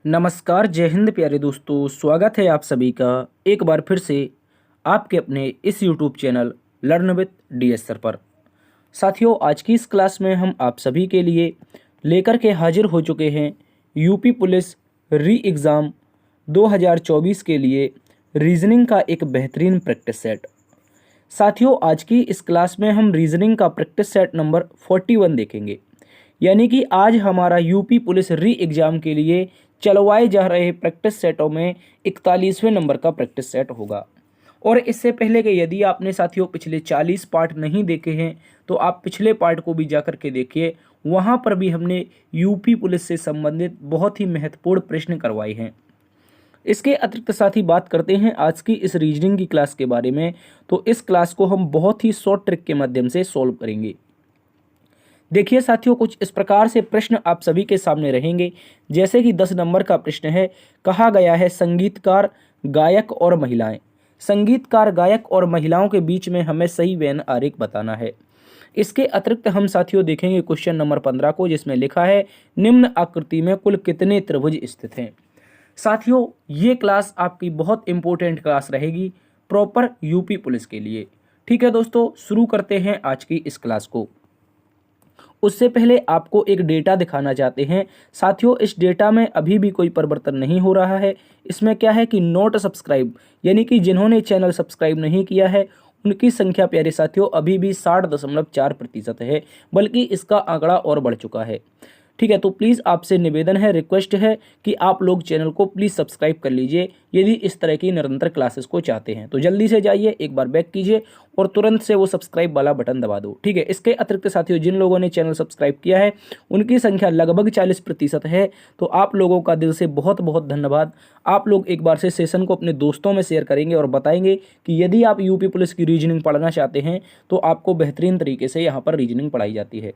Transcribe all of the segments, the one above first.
नमस्कार, जय हिंद प्यारे दोस्तों। स्वागत है आप सभी का एक बार फिर से आपके अपने इस YouTube channel learn with DS sir पर। साथियों, आज की इस क्लास में हम आप सभी के लिए लेकर के हाजिर हो चुके हैं यूपी पुलिस री एग्ज़ाम 2024 के लिए रीजनिंग का एक बेहतरीन प्रैक्टिस सेट। साथियों, आज की इस क्लास में हम रीजनिंग का प्रैक्टिस सेट नंबर 41 देखेंगे। यानी कि आज हमारा यूपी पुलिस री एग्ज़ाम के लिए चलवाए जा रहे प्रैक्टिस सेटों में 41वें नंबर का प्रैक्टिस सेट होगा। और इससे पहले कि यदि आपने साथियों पिछले 40 पार्ट नहीं देखे हैं तो आप पिछले पार्ट को भी जा कर के देखिए। वहाँ पर भी हमने यूपी पुलिस से संबंधित बहुत ही महत्वपूर्ण प्रश्न करवाए हैं। इसके अतिरिक्त साथ ही बात करते हैं आज की इस रीजनिंग की क्लास के बारे में। तो इस क्लास को हम बहुत ही शॉर्ट ट्रिक के माध्यम से सॉल्व करेंगे। देखिए साथियों, कुछ इस प्रकार से प्रश्न आप सभी के सामने रहेंगे। जैसे कि 10 नंबर का प्रश्न है, कहा गया है संगीतकार, गायक और महिलाएं। संगीतकार, गायक और महिलाओं के बीच में हमें सही वेन आरेख बताना है। इसके अतिरिक्त हम साथियों देखेंगे क्वेश्चन नंबर 15 को, जिसमें लिखा है निम्न आकृति में कुल कितने त्रिभुज स्थित हैं। साथियों, ये क्लास आपकी बहुत इंपॉर्टेंट क्लास रहेगी प्रॉपर यूपी पुलिस के लिए। ठीक है दोस्तों, शुरू करते हैं आज की इस क्लास को। उससे पहले आपको एक डेटा दिखाना चाहते हैं। साथियों, इस डेटा में अभी भी कोई परिवर्तन नहीं हो रहा है। इसमें क्या है कि नोट सब्सक्राइब, यानी कि जिन्होंने चैनल सब्सक्राइब नहीं किया है उनकी संख्या प्यारे साथियों अभी भी 60.4% है, बल्कि इसका आंकड़ा और बढ़ चुका है। ठीक है, तो प्लीज़ आपसे निवेदन है, रिक्वेस्ट है कि आप लोग चैनल को प्लीज़ सब्सक्राइब कर लीजिए यदि इस तरह की निरंतर क्लासेस को चाहते हैं। तो जल्दी से जाइए, एक बार बैक कीजिए और तुरंत से वो सब्सक्राइब वाला बटन दबा दो। ठीक है, इसके अतिरिक्त साथियों जिन लोगों ने चैनल सब्सक्राइब किया है उनकी संख्या लगभग 40% है। तो आप लोगों का दिल से बहुत बहुत धन्यवाद। आप लोग एक बार से सेशन को अपने दोस्तों में शेयर करेंगे और बताएंगे कि यदि आप यूपी पुलिस की रीजनिंग पढ़ना चाहते हैं तो आपको बेहतरीन तरीके से यहाँ पर रीजनिंग पढ़ाई जाती है।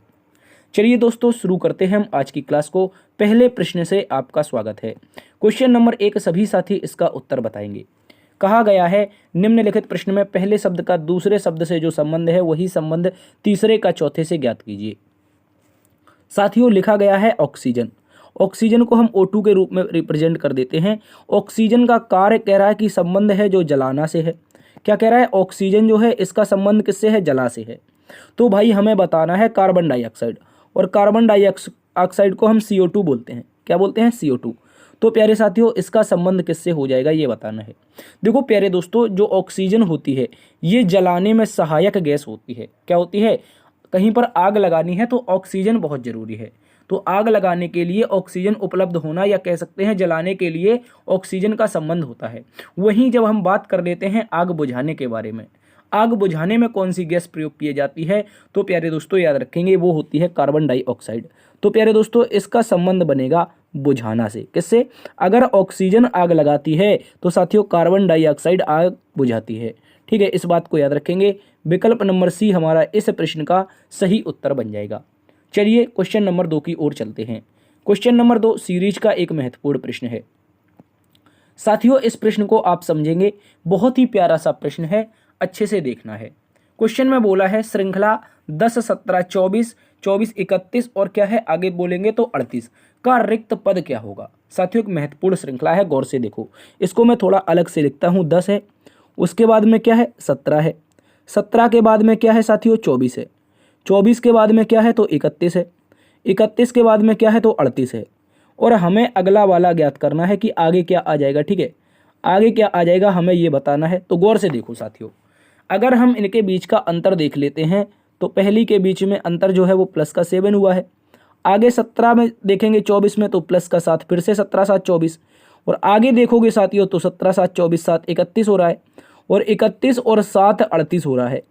चलिए दोस्तों, शुरू करते हैं हम आज की क्लास को। पहले प्रश्न से आपका स्वागत है। क्वेश्चन नंबर 1, सभी साथी इसका उत्तर बताएंगे। कहा गया है निम्नलिखित प्रश्न में पहले शब्द का दूसरे शब्द से जो संबंध है वही संबंध तीसरे का चौथे से ज्ञात कीजिए। साथियों, लिखा गया है ऑक्सीजन। ऑक्सीजन को हम O2 के रूप में रिप्रेजेंट कर देते हैं। ऑक्सीजन का कार्य कह रहा है कि संबंध है जो जलाना से है। क्या कह रहा है? ऑक्सीजन जो है इसका संबंध किससे है? जला से है। तो भाई हमें बताना है कार्बन डाइऑक्साइड, और कार्बन डाइऑक्साइड को हम CO2 बोलते हैं। क्या बोलते हैं? CO2। तो प्यारे साथियों इसका संबंध किससे हो जाएगा ये बताना है। देखो प्यारे दोस्तों, जो ऑक्सीजन होती है ये जलाने में सहायक गैस होती है। क्या होती है? कहीं पर आग लगानी है तो ऑक्सीजन बहुत ज़रूरी है। तो आग लगाने के लिए ऑक्सीजन उपलब्ध होना, या कह सकते हैं जलाने के लिए ऑक्सीजन का संबंध होता है। वहीं जब हम बात कर लेते हैं आग बुझाने के बारे में, आग बुझाने में कौन सी गैस प्रयोग की जाती है, तो प्यारे दोस्तों याद रखेंगे वो होती है कार्बन डाइऑक्साइड। तो प्यारे दोस्तों इसका संबंध बनेगा बुझाना से। किससे? अगर ऑक्सीजन आग लगाती है तो साथियों कार्बन डाइऑक्साइड आग बुझाती है। ठीक है, इस बात को याद रखेंगे। विकल्प नंबर सी हमारा इस प्रश्न का सही उत्तर बन जाएगा। चलिए क्वेश्चन नंबर 2 की ओर चलते हैं। क्वेश्चन नंबर 2 सीरीज का एक महत्वपूर्ण प्रश्न है। साथियों इस प्रश्न को आप समझेंगे, बहुत ही प्यारा सा प्रश्न है, अच्छे से देखना है। क्वेश्चन में बोला है श्रृंखला 10, 17, 24, 24, 31 और क्या है आगे बोलेंगे तो 38 का रिक्त पद क्या होगा। साथियों एक महत्वपूर्ण श्रृंखला है, गौर से देखो। इसको मैं थोड़ा अलग से लिखता हूँ। 10 है, उसके बाद में क्या है? 17 है, 17 के बाद में क्या है साथियों? 24 है, 24 के बाद में क्या है तो 31 है, 31 के बाद में क्या है तो 38 है। और हमें अगला वाला ज्ञात करना है कि आगे क्या आ जाएगा। ठीक है, आगे क्या आ जाएगा हमें ये बताना है। तो गौर से देखो साथियों, अगर हम इनके बीच का अंतर देख लेते हैं तो पहली के बीच में अंतर जो है वो प्लस का 7 हुआ है। आगे 17 में देखेंगे 24 में तो प्लस का 7, फिर से 17 7 24, और आगे देखोगे साथियों तो 17 7 24 7 31 हो रहा है, और 31 और 7 38 हो रहा है।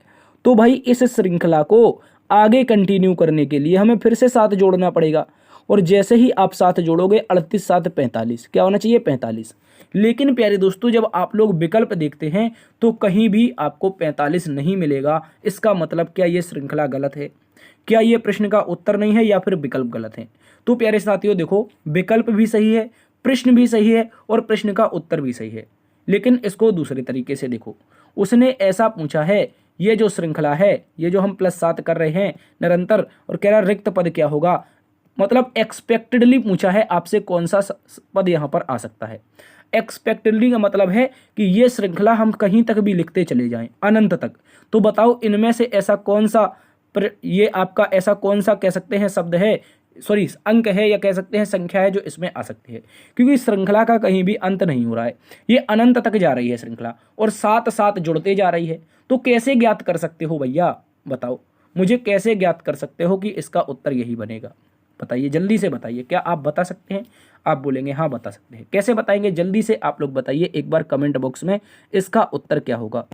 तो भाई इस श्रृंखला को आगे कंटिन्यू करने के लिए हमें फिर से 7 जोड़ना पड़ेगा, और जैसे ही आप 7 जोड़ोगे 38 7 45, क्या होना चाहिए? 45। लेकिन प्यारे दोस्तों जब आप लोग विकल्प देखते हैं तो कहीं भी आपको 45 नहीं मिलेगा। इसका मतलब क्या ये श्रृंखला गलत है? क्या ये प्रश्न का उत्तर नहीं है, या फिर विकल्प गलत है? तो प्यारे साथियों देखो, विकल्प भी सही है, प्रश्न भी सही है, और प्रश्न का उत्तर भी सही है। लेकिन इसको दूसरे तरीके से देखो। उसने ऐसा पूछा है, ये जो श्रृंखला है, ये जो हम +7 कर रहे हैं निरंतर, और कह रहा रिक्त पद क्या होगा। मतलब एक्सपेक्टेडली पूछा है आपसे कौन सा पद यहाँ पर आ सकता है। एक्सपेक्टेडली का मतलब है कि ये श्रृंखला हम कहीं तक भी लिखते चले जाएं अनंत तक। तो बताओ इनमें से ऐसा कौन सा ये आपका ऐसा कौन सा कह सकते हैं शब्द है, सॉरी अंक है, या कह सकते हैं संख्या है जो इसमें आ सकती है, क्योंकि श्रृंखला का कहीं भी अंत नहीं हो रहा है, ये अनंत तक जा रही है श्रृंखला और साथ साथ जुड़ते जा रही है। तो कैसे ज्ञात कर सकते हो भैया, बताओ मुझे कैसे ज्ञात कर सकते हो कि इसका उत्तर यही बनेगा? बताइए, जल्दी से बताइए, क्या आप बता सकते हैं? आप बोलेंगे हाँ बता सकते हैं। कैसे बताएंगे, जल्दी से आप लोग बताइए एक बार कमेंट बॉक्स में, इसका उत्तर क्या होगा।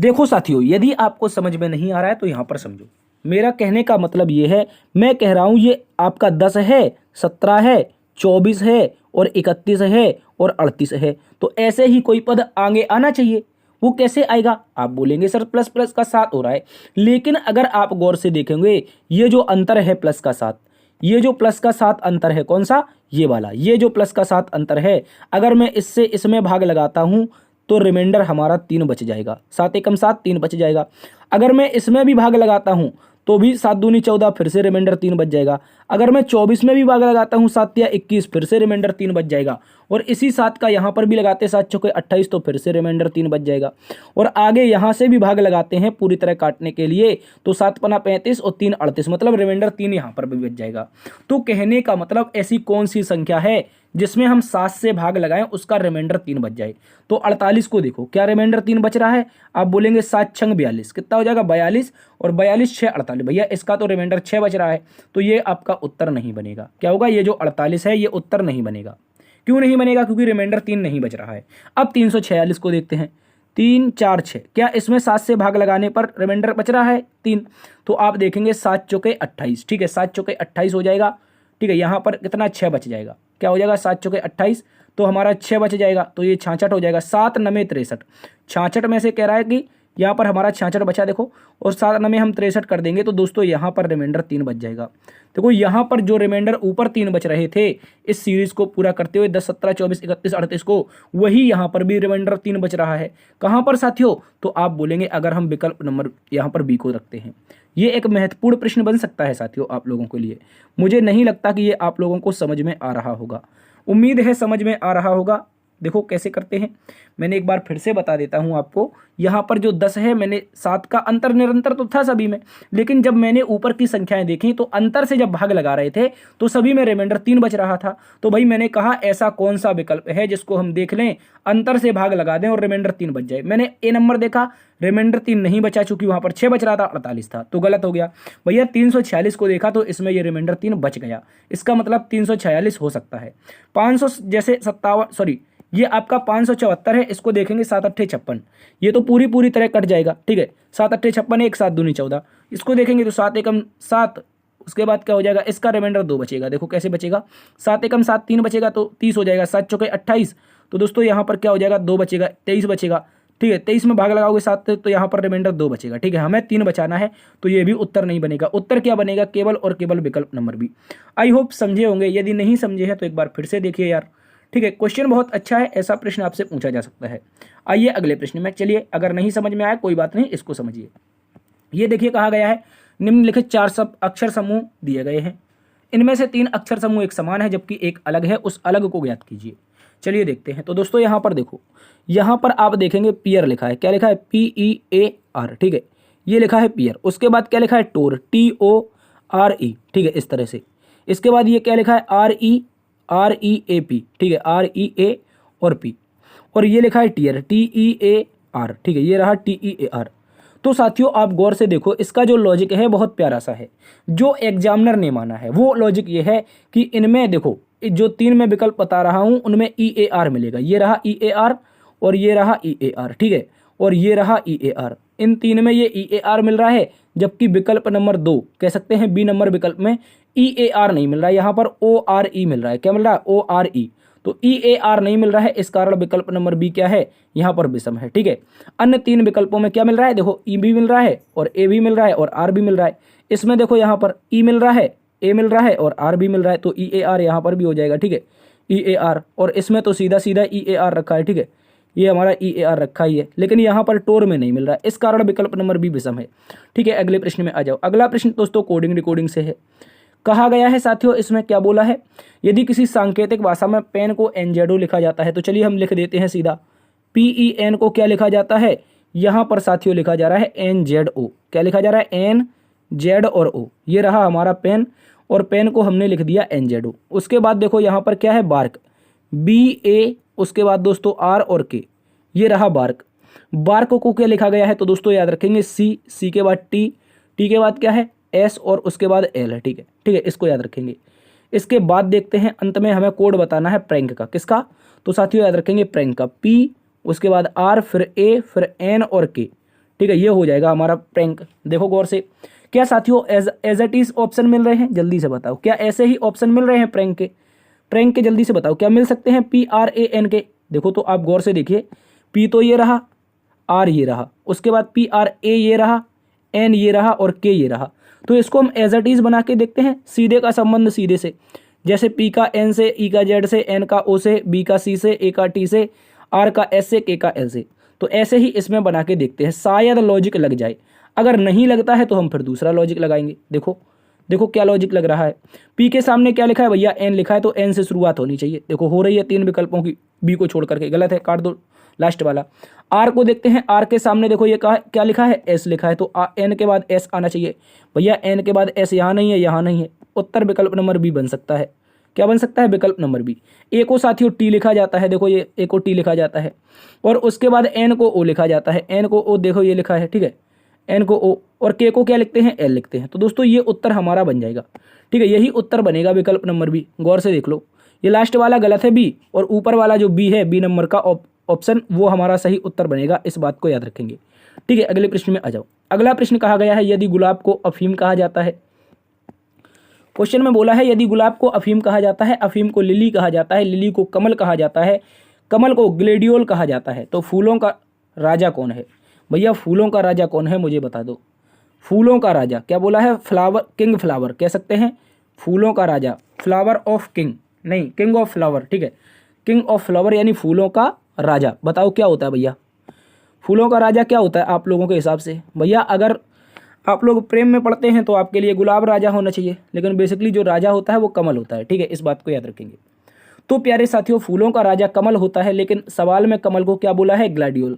देखो साथियों, यदि आपको समझ में नहीं आ रहा है तो यहां पर समझो। मेरा कहने का मतलब ये है, मैं कह रहा हूं ये आपका 10 है, 17 है, 24 है और 31 है और 38 है। तो ऐसे ही कोई पद आगे आना चाहिए। वो कैसे आएगा? आप बोलेंगे सर प्लस प्लस का 7 हो रहा है, लेकिन अगर आप गौर से देखेंगे ये जो अंतर है प्लस का 7, ये जो प्लस का 7 अंतर है कौन सा, ये वाला, ये जो प्लस का 7 अंतर है, अगर मैं इससे इसमें भाग लगाता हूं तो रिमाइंडर हमारा 3 बच जाएगा। 7 एकम 7, 3 बच जाएगा। अगर मैं इसमें भी भाग लगाता हूं तो भी 7 दूनी 14, फिर से रिमाइंडर 3 बच जाएगा। अगर मैं 24 में भी भाग लगाता हूं 7 या 21, फिर से रिमाइंडर 3 बच जाएगा। और इसी 7 का यहाँ पर भी लगाते 7 चौके 28, तो फिर से रिमाइंडर 3 बच जाएगा। और आगे यहाँ से भी भाग लगाते हैं पूरी तरह काटने के लिए, तो 7 पना 35 और 3 38, मतलब रिमाइंडर 3 यहाँ पर भी बच जाएगा। तो कहने का मतलब ऐसी कौन सी संख्या है जिसमें हम 7 से भाग लगाएं उसका रिमाइंडर 3 बच जाए। तो 48 को देखो, क्या रिमाइंडर 3 बच रहा है? आप बोलेंगे 7 छंग 42, कितना हो जाएगा 42, और 42 6 48, भैया इसका तो रिमाइंडर 6 बच रहा है। तो ये आपका उत्तर नहीं बनेगा। क्या होगा? ये जो 48 है ये उत्तर नहीं बनेगा। क्यों नहीं बनेगा? क्योंकि रिमाइंडर 3 नहीं बच रहा है। अब 346 को देखते हैं, 3 4 6, क्या इसमें 7 से भाग लगाने पर रिमाइंडर बच रहा है 3? तो आप देखेंगे 7 चौके 28, ठीक है, 7 चौके 28 हो जाएगा, ठीक है। यहाँ पर कितना 6 बच जाएगा, क्या हो जाएगा 7 चौके 28, तो हमारा 6 बच जाएगा, तो ये 66 हो जाएगा। 7 9 63, 66 में से कह रहा है कि यहाँ पर हमारा 66 बचा, देखो, और 7 9 हम 63 कर देंगे तो दोस्तों यहाँ पर रिमाइंडर 3 बच जाएगा। देखो यहाँ पर जो रिमाइंडर ऊपर 3 बच रहे थे इस सीरीज को पूरा करते हुए 10 17 24 31 38 को, वही यहाँ पर भी रिमाइंडर 3 बच रहा है। कहाँ पर साथियों? तो आप बोलेंगे अगर हम विकल्प नंबर यहाँ पर बी को रखते हैं। ये एक महत्वपूर्ण प्रश्न बन सकता है साथियों आप लोगों के लिए। मुझे नहीं लगता कि ये आप लोगों को समझ में आ रहा होगा, उम्मीद है समझ में आ रहा होगा। देखो कैसे करते हैं, मैंने एक बार फिर से बता देता हूं आपको। यहाँ पर जो 10 है, मैंने 7 का अंतर निरंतर तो था सभी में, लेकिन जब मैंने ऊपर की संख्याएं देखी तो अंतर से जब भाग लगा रहे थे तो सभी में रिमाइंडर 3 बच रहा था। तो भाई मैंने कहा ऐसा कौन सा विकल्प है जिसको हम देख लें, अंतर से भाग लगा दें और रिमाइंडर 3 बच जाए। मैंने ए नंबर देखा, रिमाइंडर 3 नहीं बचा, चूंकि वहां पर 6 बच रहा था, 48 था, तो गलत हो गया। भैया 346 को देखा तो इसमें ये रिमाइंडर 3 बच गया, इसका मतलब 346 हो सकता है। 500 जैसे 57, सॉरी ये आपका 574 है, इसको देखेंगे 7 8 56, ये तो पूरी तरह कट जाएगा, ठीक है। 7 8 56, 1 7 दूनी 14, इसको देखेंगे तो 7 एकम 7, उसके बाद क्या हो जाएगा, इसका रिमाइंडर 2 बचेगा। देखो कैसे बचेगा, 7 एकम 7 3 बचेगा तो 30 हो जाएगा, 7 चौके 28, तो दोस्तों यहाँ पर क्या हो जाएगा 2 बचेगा, 23 बचेगा, ठीक है। 23 में भाग लगाओगे 7 तो यहाँ पर रिमाइंडर 2 बचेगा, ठीक है। हमें 3 बचाना है, तो ये भी उत्तर नहीं बनेगा। उत्तर क्या बनेगा? केवल और केवल विकल्प नंबर बी। आई होप समझे होंगे, यदि नहीं समझे हैं तो एक बार फिर से देखिए यार, ठीक है। क्वेश्चन बहुत अच्छा है, ऐसा प्रश्न आपसे पूछा जा सकता है। आइए अगले प्रश्न में चलिए, अगर नहीं समझ में आया कोई बात नहीं, इसको समझिए। ये देखिए कहा गया है निम्नलिखित 4 अक्षर समूह दिए गए हैं, इनमें से 3 अक्षर समूह एक समान है जबकि एक अलग है, उस अलग को ज्ञात कीजिए। चलिए देखते हैं। तो दोस्तों यहाँ पर देखो, यहाँ पर आप देखेंगे पियर लिखा है, क्या लिखा है? PEAR, ठीक है, ये लिखा है पियर। उसके बाद क्या लिखा है? टोर, TORE, ठीक है, इस तरह से। इसके बाद ये क्या लिखा है? REAP, ठीक है, REA और P, और ये लिखा है टीयर, TEAR, ठीक है, ये रहा TEAR। तो साथियों आप गौर से देखो, इसका जो लॉजिक है बहुत प्यारा सा है, जो एग्जामिनर ने माना है वो लॉजिक ये है कि इनमें देखो जो 3 मैं विकल्प बता रहा हूं उनमें EAR मिलेगा, ये रहा EAR और ये रहा EAR, ठीक है, और ये रहा EAR। इन 3 में ये EAR मिल रहा है, जबकि विकल्प नंबर 2 कह सकते हैं बी नंबर विकल्प में EAR नहीं मिल रहा है, यहाँ पर ORE मिल रहा है। क्या मिल रहा है? ORE। तो EAR नहीं मिल रहा है, इस कारण विकल्प नंबर बी क्या है? यहाँ पर विषम है, ठीक है। अन्य 3 विकल्पों में क्या मिल रहा है? देखो E भी मिल रहा है और A भी मिल रहा है और R भी मिल रहा है। इसमें देखो यहाँ पर E मिल रहा है, A मिल रहा है और R भी मिल रहा है, तो EAR यहाँ पर भी हो जाएगा, ठीक है, EAR। और इसमें तो सीधा सीधा EAR रखा है, ठीक है, ये हमारा EAR रखा ही है, लेकिन यहाँ पर टोर में नहीं मिल रहा है, इस कारण विकल्प नंबर बी विषम है, ठीक है। अगले प्रश्न में आ जाओ। अगला प्रश्न दोस्तों कोडिंग डिकोडिंग से है। कहा गया है साथियों, इसमें क्या बोला है, यदि किसी सांकेतिक भाषा में पेन को NZO लिखा जाता है, तो चलिए हम लिख देते हैं सीधा, PEN को क्या लिखा जाता है, यहाँ पर साथियों लिखा जा रहा है NZO। क्या लिखा जा रहा है, NZ और O। ये रहा हमारा पेन, और पेन को हमने लिख दिया NZO। उसके बाद देखो यहाँ पर क्या है, बार्क, BA, उसके बाद दोस्तों R और K, ये रहा बार्क। बार्क को क्या लिखा गया है, तो दोस्तों याद रखेंगे C के बाद T के बाद क्या है S, और उसके बाद L है। ठीक है, इसको याद रखेंगे। इसके बाद देखते हैं, अंत में हमें कोड बताना है प्रैंक का। किसका, तो साथियों याद रखेंगे प्रैंक का, P, उसके बाद R, फिर A, फिर N और K। ठीक है, ये हो जाएगा हमारा प्रैंक। देखो गौर से, क्या साथियों एज इट इज ऑप्शन मिल रहे हैं, जल्दी से बताओ, क्या ऐसे ही ऑप्शन मिल रहे हैं प्रैंक के जल्दी से बताओ, क्या मिल सकते हैं PRAN के। देखो तो आप गौर से देखिए, P तो ये रहा, R ये रहा, उसके बाद PRA ये रहा, N ये रहा और K ये रहा। तो इसको हम एज इट इज बना के देखते हैं, सीधे का संबंध सीधे से, जैसे P का N से, E का Z से, N का O से, B का C से, A का T से, R का S से, K का L से। तो ऐसे ही इसमें बना के देखते हैं, शायद लॉजिक लग जाए। अगर नहीं लगता है तो हम फिर दूसरा लॉजिक लगाएंगे। देखो क्या लॉजिक लग रहा है, P के सामने क्या लिखा है भैया, N लिखा है, तो N से शुरुआत होनी चाहिए। देखो हो रही है 3 विकल्पों की, B को छोड़ करके, गलत है, काट दो लास्ट वाला। R को देखते हैं, R के सामने देखो ये क्या लिखा है, S लिखा है, तो N के बाद S आना चाहिए भैया, N के बाद S यहाँ नहीं है, यहाँ नहीं है। उत्तर विकल्प नंबर B बन सकता है। क्या बन सकता है, विकल्प नंबर B। A को साथियों T लिखा जाता है, देखो ये A को T लिखा जाता है, और उसके बाद N को O लिखा जाता है, N को O देखो ये लिखा है। ठीक है, N को O, और K को क्या लिखते हैं, L लिखते हैं। तो दोस्तों ये उत्तर हमारा बन जाएगा। ठीक है, यही उत्तर बनेगा विकल्प नंबर B। गौर से देख लो, ये लास्ट वाला गलत है B, और ऊपर वाला जो B है, B नंबर का ऑप्शन, वो हमारा सही उत्तर बनेगा। इस बात को याद रखेंगे। ठीक है, अगले प्रश्न में आ जाओ। अगला प्रश्न कहा गया है, यदि गुलाब को अफीम कहा जाता है। क्वेश्चन में बोला है, यदि गुलाब को अफीम कहा जाता है, अफीम को लिली कहा जाता है, लिली को कमल कहा जाता है, कमल को ग्लेडियोल कहा जाता है, तो फूलों का राजा कौन है। भैया फूलों का राजा कौन है, मुझे बता दो। फूलों का राजा क्या बोला है, फ्लावर, किंग फ्लावर कह सकते हैं, फूलों का राजा, फ्लावर ऑफ किंग नहीं, किंग ऑफ फ्लावर। ठीक है, किंग ऑफ फ्लावर यानी फूलों का राजा। बताओ क्या होता है भैया, फूलों का राजा क्या होता है आप लोगों के हिसाब से। भैया अगर आप लोग प्रेम में पढ़ते हैं तो आपके लिए गुलाब राजा होना चाहिए, लेकिन बेसिकली जो राजा होता है वो कमल होता है। ठीक है, इस बात को याद रखेंगे। तो प्यारे साथियों, फूलों का राजा कमल होता है, लेकिन सवाल में कमल को क्या बोला है, ग्लैडियोल।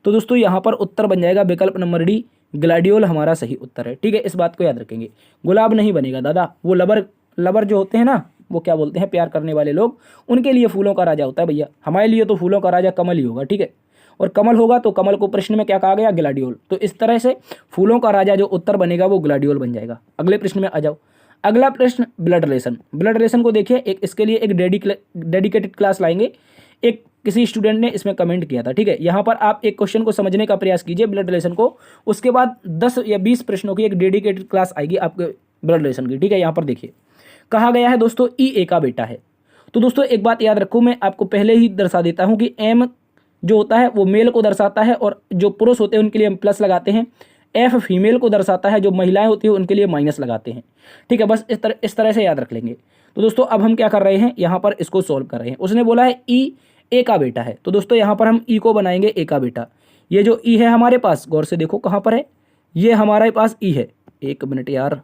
तो दोस्तों यहाँ पर उत्तर बन जाएगा विकल्प नंबर D, ग्लैडियोल हमारा सही उत्तर है। ठीक है, इस बात को याद रखेंगे। गुलाब नहीं बनेगा दादा, वो लवर जो होते हैं ना, वो क्या बोलते हैं, प्यार करने वाले लोग, उनके लिए फूलों का राजा होता है भैया। हमारे लिए तो फूलों का राजा कमल ही होगा। ठीक है, और कमल होगा तो कमल को प्रश्न में क्या कहा गया, ग्लैडियोल। तो इस तरह से फूलों का राजा जो उत्तर बनेगा वो ग्लैडियोल बन जाएगा। अगले प्रश्न में आ जाओ। अगला प्रश्न, ब्लड रिलेशन को देखिए, इसके लिए एक डेडिकेटेड क्लास लाएंगे। एक किसी स्टूडेंट ने इसमें कमेंट किया था। ठीक है, यहाँ पर आप एक क्वेश्चन को समझने का प्रयास कीजिए, ब्लड रिलेशन को। उसके बाद 10 या 20 प्रश्नों की एक डेडिकेटेड क्लास आएगी आपके ब्लड रिलेशन की। ठीक है, यहाँ पर देखिए कहा गया है दोस्तों, E का बेटा है। तो दोस्तों एक बात याद रखो, मैं आपको पहले ही दर्शा देता हूँ कि M जो होता है वो मेल को दर्शाता है, और जो पुरुष होते हैं उनके लिए हम प्लस लगाते हैं। F फीमेल को दर्शाता है, जो महिलाएं होती हैं उनके लिए माइनस लगाते हैं। ठीक है, बस इस तरह से याद रख लेंगे। तो दोस्तों अब हम क्या कर रहे हैं, यहाँ पर इसको सोल्व कर रहे हैं। उसने बोला है E A का बेटा है, तो दोस्तों यहाँ पर हम E को बनाएंगे A का बेटा। ये जो E है हमारे पास, गौर से देखो कहाँ पर है, ये हमारे पास E है। एक मिनट यार,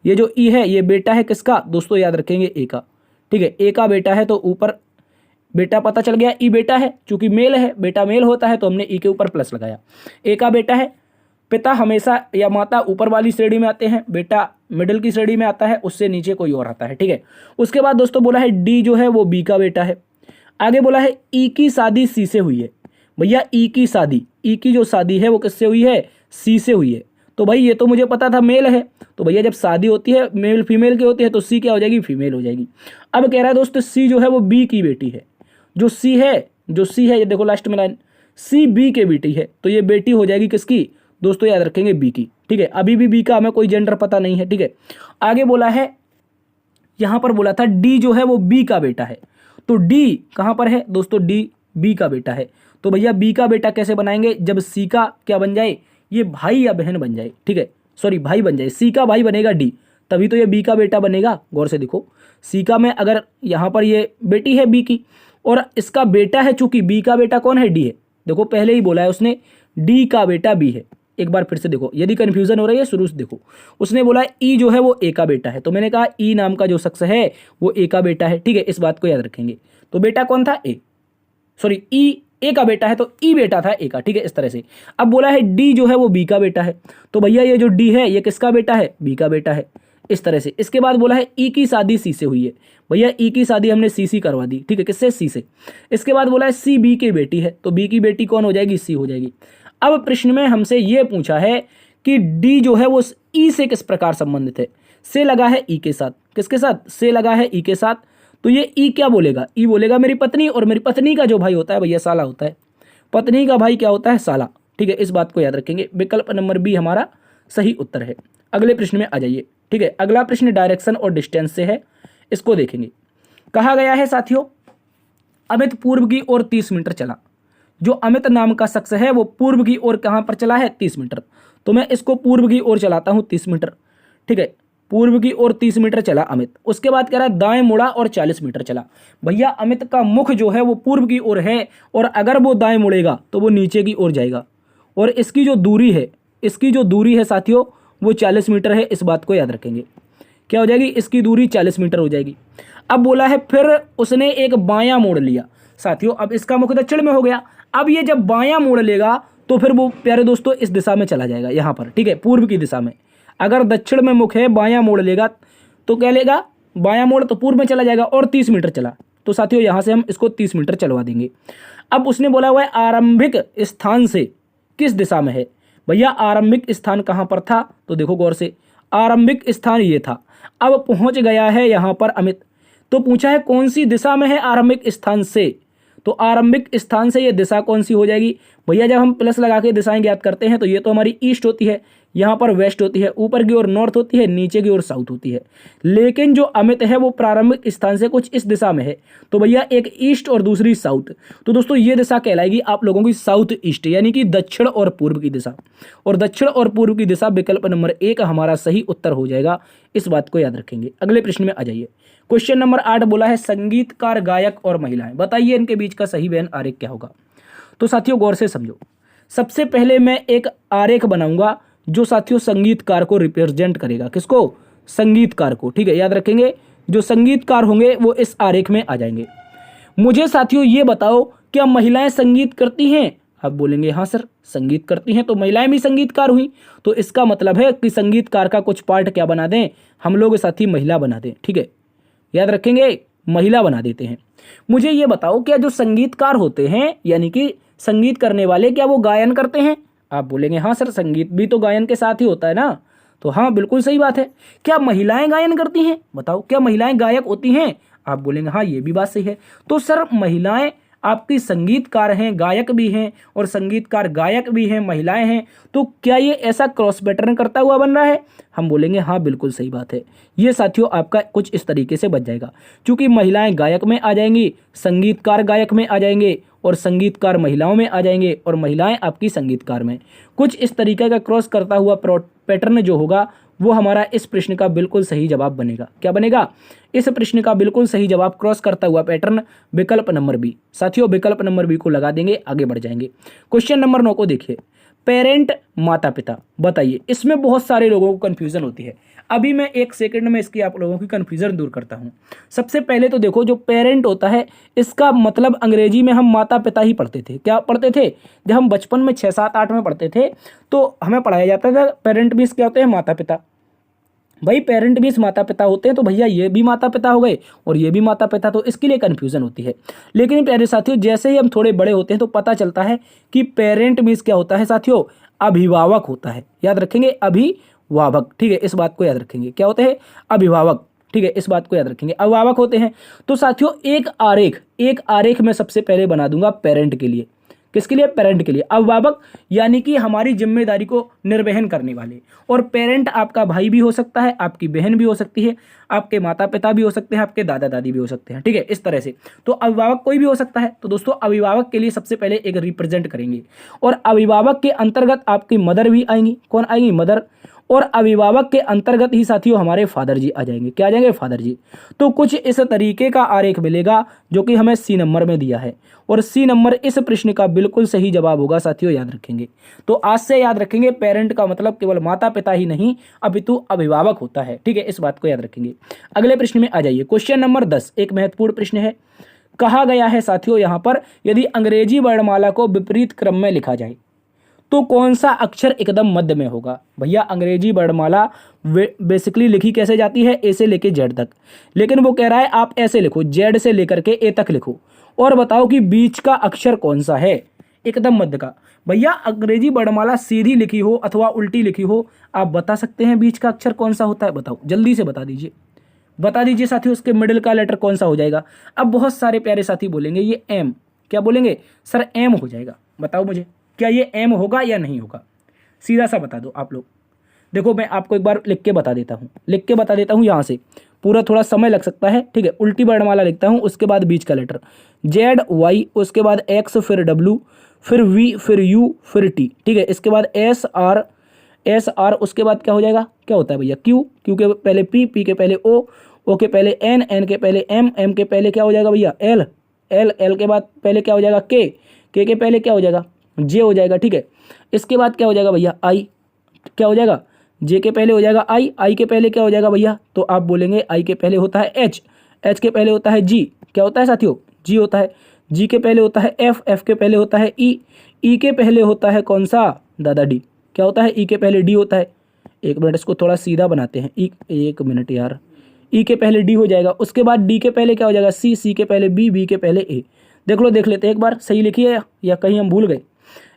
ये जो E है ये बेटा है किसका, दोस्तों याद रखेंगे A का। ठीक है, A का बेटा है, तो ऊपर बेटा पता चल गया, E बेटा है, चूंकि मेल है, बेटा मेल होता है, तो हमने E के ऊपर प्लस लगाया। A का बेटा है, पिता हमेशा या माता ऊपर वाली श्रेणी में आते हैं, बेटा मिडिल की श्रेणी में आता है, उससे नीचे कोई और आता है। ठीक है, उसके बाद दोस्तों बोला है D जो है वो B का बेटा है। आगे बोला है E की शादी C से हुई है। भैया E की जो शादी है वो किससे हुई है, C से हुई है। तो भाई ये तो मुझे पता था मेल है, तो भैया जब शादी होती है मेल फीमेल की होती है तो C क्या हो जाएगी, फीमेल हो जाएगी। अब कह रहा है दोस्तों C जो है वो B की बेटी है। जो C है ये देखो लास्ट में लाइन, C B के बेटी है, तो ये बेटी हो जाएगी किसकी, दोस्तों याद रखेंगे B की। ठीक है, अभी भी B का हमें कोई जेंडर पता नहीं है। ठीक है, आगे बोला है, यहां पर बोला था D जो है वो B का बेटा है, तो D कहां पर है दोस्तों, D B का बेटा है। तो भैया B का बेटा कैसे बनाएंगे, जब C का क्या बन जाए, ये भाई या बहन बन जाए। ठीक है, सॉरी भाई बन जाए, C का भाई बनेगा D, तभी तो ये B का बेटा बनेगा। गौर से देखो, C का में अगर यहाँ पर ये बेटी है B की, और इसका बेटा है, चूंकि B का बेटा कौन है, D है। देखो पहले ही बोला है उसने, D का बेटा B है। एक बार फिर से देखो, यदि कन्फ्यूजन हो रही है शुरू से देखो। उसने बोला ई जो है वो ए का बेटा है, तो मैंने कहा ई नाम का जो शख्स है वो ए का बेटा है, ठीक है, इस बात को याद रखेंगे। तो बेटा कौन था? ए, सॉरी ई ए का बेटा है, तो ई बेटा था ए का, ठीक है, इस तरह से। अब बोला है डी जो है वो बी का बेटा है, तो भैया ये जो डी है ये किसका बेटा है? बी का बेटा है, इस तरह से। इसके बाद बोला है ई की शादी सी से हुई है, भैया ई की शादी हमने सी करवा दी, ठीक है, किससे? सी से। इसके बाद बोला है सी बी की बेटी है, तो बी की बेटी कौन हो जाएगी? सी हो जाएगी। अब प्रश्न में हमसे ये पूछा है कि डी जो है वो ई से किस प्रकार संबंधित है? से लगा है ई के साथ, किसके साथ? से लगा है ई के साथ, तो ये ई क्या बोलेगा? ई बोलेगा मेरी पत्नी, और मेरी पत्नी का जो भाई होता है भैया साला होता है, पत्नी का भाई क्या होता है? साला, ठीक है, इस बात को याद रखेंगे। विकल्प नंबर बी हमारा सही उत्तर है। अगले प्रश्न में आ जाइए, ठीक है। अगला प्रश्न डायरेक्शन और डिस्टेंस से है, इसको देखेंगे। कहा गया है साथियों, अमित पूर्व की ओर 30 मीटर चला। जो अमित नाम का शख्स है वो पूर्व की ओर कहां पर चला है? 30 मीटर। तो मैं इसको पूर्व की ओर चलाता हूं 30 मीटर, ठीक है, पूर्व की ओर 30 मीटर चला अमित। उसके बाद कह रहा है दाएं मुड़ा और 40 मीटर चला। भैया अमित का मुख जो है वो पूर्व की ओर है, और अगर वो दाएं मुड़ेगा तो वो नीचे की ओर जाएगा, और इसकी जो दूरी है, इसकी जो दूरी है साथियों वो 40 मीटर है, इस बात को याद रखेंगे। क्या हो जाएगी? इसकी दूरी 40 मीटर हो जाएगी। अब बोला है फिर उसने एक बायां मोड़ लिया। साथियों अब इसका मुख दक्षिण में हो गया, अब ये जब बायां मोड़ लेगा तो फिर वो प्यारे दोस्तों इस दिशा में चला जाएगा, यहाँ पर, ठीक है, पूर्व की दिशा में। अगर दक्षिण में मुख है, बायां मोड़ लेगा तो क्या लेगा? बायां मोड़, तो पूर्व में चला जाएगा, और 30 मीटर चला, तो साथियों यहाँ से हम इसको 30 मीटर चलवा देंगे। अब उसने बोला हुआ है आरंभिक स्थान से किस दिशा में है? भैया आरंभिक स्थान कहाँ पर था? तो देखो गौर से, आरंभिक स्थान ये था। अब पहुंच गया है यहाँ पर अमित, तो पूछा है कौन सी दिशा में है आरंभिक स्थान से? तो आरंभिक स्थान से ये दिशा कौन सी हो जाएगी? भैया जब हम प्लस लगा के दिशाएं ज्ञात करते हैं तो ये तो हमारी ईस्ट होती है, यहाँ पर वेस्ट होती है, ऊपर की ओर नॉर्थ होती है, नीचे की ओर साउथ होती है। लेकिन जो अमित है वो प्रारंभिक स्थान से कुछ इस दिशा में है, तो भैया एक ईस्ट और दूसरी साउथ। तो दोस्तों ये दिशा कहलाएगी आप लोगों की साउथ ईस्ट, यानी कि दक्षिण और पूर्व की दिशा। और दक्षिण और पूर्व की दिशा विकल्प नंबर 1 हमारा सही उत्तर हो जाएगा, इस बात को याद रखेंगे। अगले प्रश्न में आ जाइए। क्वेश्चन नंबर 8 बोला है संगीतकार, गायक और महिलाएं, बताइए इनके बीच का सही वैन आरेख क्या होगा? तो साथियों गौर से समझो, सबसे पहले मैं एक आरेख बनाऊंगा जो साथियों संगीतकार को रिप्रेजेंट करेगा। किसको? संगीतकार को, ठीक है, याद रखेंगे। जो संगीतकार होंगे वो इस आरेख में आ जाएंगे। मुझे साथियों ये बताओ, क्या महिलाएं संगीत करती हैं? आप बोलेंगे हाँ सर संगीत करती हैं, तो महिलाएं भी संगीतकार हुई, तो इसका मतलब है कि संगीतकार का कुछ पार्ट क्या बना दें हम लोग साथी? महिला बना दें, ठीक है, याद रखेंगे, महिला बना देते हैं। मुझे ये बताओ, क्या जो संगीतकार होते हैं यानी कि संगीत करने वाले, क्या वो गायन करते हैं? आप बोलेंगे हाँ सर संगीत भी तो गायन के साथ ही होता है ना, तो हाँ बिल्कुल सही बात है। क्या महिलाएं गायन करती हैं? बताओ, क्या महिलाएं गायक होती हैं? आप बोलेंगे हाँ ये भी बात सही है। तो सर महिलाएं आपकी संगीतकार हैं, गायक भी हैं, और संगीतकार गायक भी हैं, महिलाएं हैं, तो क्या ये ऐसा क्रॉस पैटर्न करता हुआ बन रहा है? हम बोलेंगे हाँ बिल्कुल सही बात है। ये साथियों आपका कुछ इस तरीके से बच जाएगा, क्योंकि महिलाएं गायक में आ जाएंगी, संगीतकार गायक में आ जाएंगे, और संगीतकार महिलाओं में आ जाएंगे, और महिलाएं आपकी संगीतकार में। कुछ इस तरीके का क्रॉस करता हुआ पैटर्न जो होगा वो हमारा इस प्रश्न का बिल्कुल सही जवाब बनेगा। क्या बनेगा? इस प्रश्न का बिल्कुल सही जवाब क्रॉस करता हुआ पैटर्न विकल्प नंबर बी। साथियों विकल्प नंबर बी को लगा देंगे, आगे बढ़ जाएंगे। क्वेश्चन नंबर 9 को देखिए, पेरेंट माता पिता, बताइए। इसमें बहुत सारे लोगों को कंफ्यूजन होती है, अभी मैं एक सेकंड में इसकी आप लोगों की कंफ्यूजन दूर करता हूं। सबसे पहले तो देखो, जो पेरेंट होता है इसका मतलब अंग्रेजी में हम माता पिता ही पढ़ते थे। क्या पढ़ते थे? जब हम बचपन में 6, 7, 8 में पढ़ते थे तो हमें पढ़ाया जाता था पेरेंट मीन्स क्या होते हैं? माता पिता। भाई पेरेंट मीन्स माता पिता होते हैं, तो भैया ये भी माता पिता हो गए और ये भी माता पिता, तो इसके लिए कन्फ्यूजन होती है। लेकिन प्यारे साथियों जैसे ही हम थोड़े बड़े होते हैं तो पता चलता है कि पेरेंट मीन्स क्या होता है साथियों? अभिभावक होता है, याद रखेंगे, अभिभावक, ठीक है, इस बात को याद रखेंगे। क्या होते हैं? अभिभावक, ठीक है, इस बात को याद रखेंगे, अभिभावक होते हैं। तो साथियों एक आरेख मैं सबसे पहले बना दूंगा पेरेंट के लिए। किसके लिए? पेरेंट के लिए। अभिभावक यानी कि हमारी जिम्मेदारी को निर्वहन करने वाले, और पेरेंट आपका भाई भी हो सकता है, आपकी बहन भी हो सकती है, आपके माता पिता भी हो सकते हैं, आपके दादा दादी भी हो सकते हैं, ठीक है, इस तरह से। तो अभिभावक कोई भी हो सकता है। तो दोस्तों अभिभावक के लिए सबसे पहले एक रिप्रेजेंट करेंगे, और अभिभावक के अंतर्गत आपकी मदर भी आएंगी। कौन आएंगी? मदर। और अभिभावक के अंतर्गत ही साथियों हमारे फादर जी आ जाएंगे। क्या आ जाएंगे? फादर जी। तो कुछ इस तरीके का आरेख मिलेगा जो कि हमें सी नंबर में दिया है, और सी नंबर इस प्रश्न का बिल्कुल सही जवाब होगा साथियों, याद रखेंगे। तो आज से याद रखेंगे, पेरेंट का मतलब केवल माता पिता ही नहीं अपितु अभिभावक होता है। ठीक है, इस बात को याद रखेंगे। अगले प्रश्न में आ जाइए। क्वेश्चन नंबर 10 एक महत्वपूर्ण प्रश्न है। कहा गया है साथियों यहां पर, यदि अंग्रेजी वर्णमाला को विपरीत क्रम में लिखा जाए तो कौन सा अक्षर एकदम मध्य में होगा? भैया अंग्रेजी वर्णमाला बेसिकली लिखी कैसे जाती है? ए से लेके जेड तक, लेकिन वो कह रहा है आप ऐसे लिखो, जेड से लेकर के ए तक लिखो, और बताओ कि बीच का अक्षर कौन सा है एकदम मध्य का। भैया अंग्रेजी वर्णमाला सीधी लिखी हो अथवा उल्टी लिखी हो, आप बता सकते हैं बीच का अक्षर कौन सा होता है? बताओ, जल्दी से बता दीजिए, बता दीजिए साथियों, उसके मिडिल का लेटर कौन सा हो जाएगा? अब बहुत सारे प्यारे साथी बोलेंगे ये एम। क्या बोलेंगे? सर एम हो जाएगा। बताओ मुझे, क्या ये एम होगा या नहीं होगा? सीधा सा बता दो आप लोग। देखो मैं आपको एक बार लिख के बता देता हूँ, यहाँ से पूरा थोड़ा समय लग सकता है। ठीक है, उल्टी वर्णमाला लिखता हूँ, उसके बाद बीच का लेटर जेड वाई, उसके बाद एक्स, फिर डब्ल्यू, फिर वी, फिर यू, फिर टी। ठीक है, इसके बाद एस आर, उसके बाद क्या हो जाएगा? क्या होता है भैया? क्यू, क्यू के पहले पी, पी के पहले ओ, ओ के पहले एन, एन के पहले एम, एम के पहले क्या हो जाएगा भैया? एल, एल, एल के बाद पहले क्या हो जाएगा? के के पहले क्या हो जाएगा? जे हो जाएगा। ठीक है, इसके बाद क्या हो जाएगा भैया? आई। क्या हो जाएगा? जे के पहले हो जाएगा आई, आई के पहले क्या हो जाएगा भैया? तो आप बोलेंगे आई के पहले होता है एच, एच के पहले होता है जी। क्या होता है साथियों? जी होता है। जी के पहले होता है एफ, एफ के पहले होता है ई, ई के पहले होता है कौन सा दादा? डी। क्या होता है? ई के पहले डी होता है। एक मिनट, इसको थोड़ा सीधा बनाते हैं। ई, एक मिनट यार, ई के पहले डी हो जाएगा, उसके बाद डी के पहले क्या हो जाएगा? सी, सी के पहले बी, बी के पहले ए। देख लो, देख लेते हैं एक बार, सही लिखिए या कहीं हम भूल गए?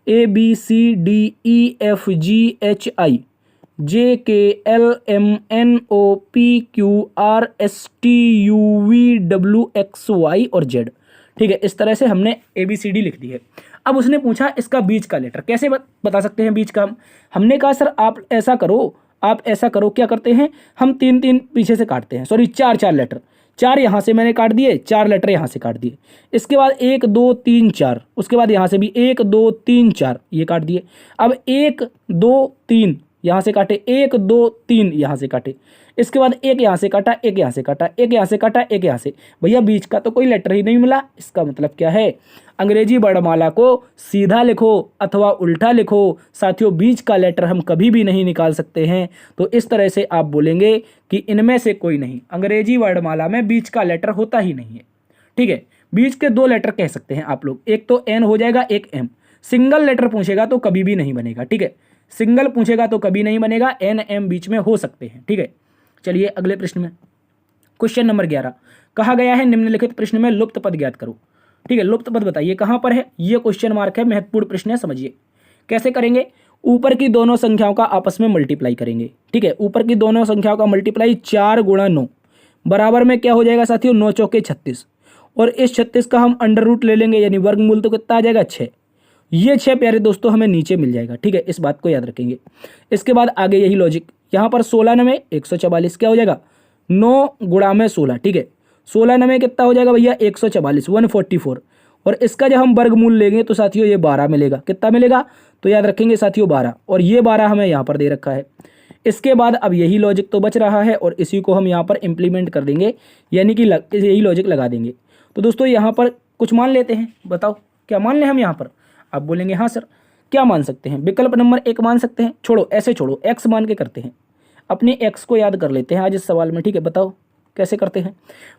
A B C D E F G H I J K L M N O P Q R S T U V W X Y और जेड। ठीक है, इस तरह से हमने ए बी सी डी लिख दी है। अब उसने पूछा इसका बीच का लेटर कैसे बता सकते हैं बीच का? हमने कहा सर आप ऐसा करो, क्या करते हैं हम? तीन तीन पीछे से काटते हैं, सॉरी चार चार लेटर, चार यहाँ से मैंने काट दिए, चार लेटर यहाँ से काट दिए। इसके बाद 1 2 3 4, उसके बाद यहाँ से भी 1 2 3 4 ये काट दिए। अब 1 2 3 यहाँ से काटे, 1 2 3 यहाँ से काटे, इसके बाद एक यहाँ से काटा, एक यहाँ से काटा, एक यहाँ से काटा, एक यहाँ से। भैया बीच का तो कोई लेटर ही नहीं मिला। इसका मतलब क्या है? अंग्रेजी वर्णमाला को सीधा लिखो अथवा उल्टा लिखो साथियों, बीच का लेटर हम कभी भी नहीं निकाल सकते हैं। तो इस तरह से आप बोलेंगे कि इनमें से कोई नहीं, अंग्रेजी वर्णमाला में बीच का लेटर होता ही नहीं है। ठीक है, बीच के 2 लेटर कह सकते हैं आप लोग, एक तो एन हो जाएगा, एक एम। सिंगल लेटर पूछेगा तो कभी भी नहीं बनेगा। ठीक है, सिंगल पूछेगा तो कभी नहीं बनेगा, एन एम बीच में हो सकते हैं। ठीक है, चलिए अगले प्रश्न में। क्वेश्चन नंबर 11 कहा गया है निम्नलिखित प्रश्न में लुप्त पद ज्ञात करो। ठीक है, लुप्त पद बताइए कहां पर है? ये क्वेश्चन मार्क है, महत्वपूर्ण प्रश्न है, समझिए कैसे करेंगे। ऊपर की दोनों संख्याओं का आपस में मल्टीप्लाई करेंगे। ठीक है, ऊपर की दोनों संख्याओं का मल्टीप्लाई 4 × 9 बराबर में क्या हो जाएगा साथियों? 9 चौके 36, और इस 36 का हम अंडर रूट ले लेंगे, यानी वर्गमूल तो कितना आ जाएगा? 6। ये 6 प्यारे दोस्तों हमें नीचे मिल जाएगा। ठीक है, इस बात को याद रखेंगे। इसके बाद आगे यही लॉजिक, यहाँ पर 16 9 144 क्या हो जाएगा? 9 × 16। ठीक है, 16 9 कितना हो जाएगा भैया? 144, 144। और इसका जब हम वर्गमूल लेंगे तो साथियों ये 12 मिलेगा। कितना मिलेगा? तो याद रखेंगे साथियों 12, और ये 12 हमें यहाँ पर दे रखा है। इसके बाद अब यही लॉजिक तो बच रहा है, और इसी को हम यहाँ पर इम्प्लीमेंट कर देंगे, यानी कि यही लॉजिक लगा देंगे। तो दोस्तों यहाँ पर कुछ मान लेते हैं, बताओ क्या मान लें हम यहाँ पर? आप बोलेंगे हाँ सर, क्या मान सकते हैं? विकल्प नंबर 1 मान सकते हैं। छोड़ो, ऐसे छोड़ो, एक्स मान के करते हैं, अपने एक्स को याद कर लेते हैं आज इस सवाल में। ठीक है, बताओ कैसे करते हैं?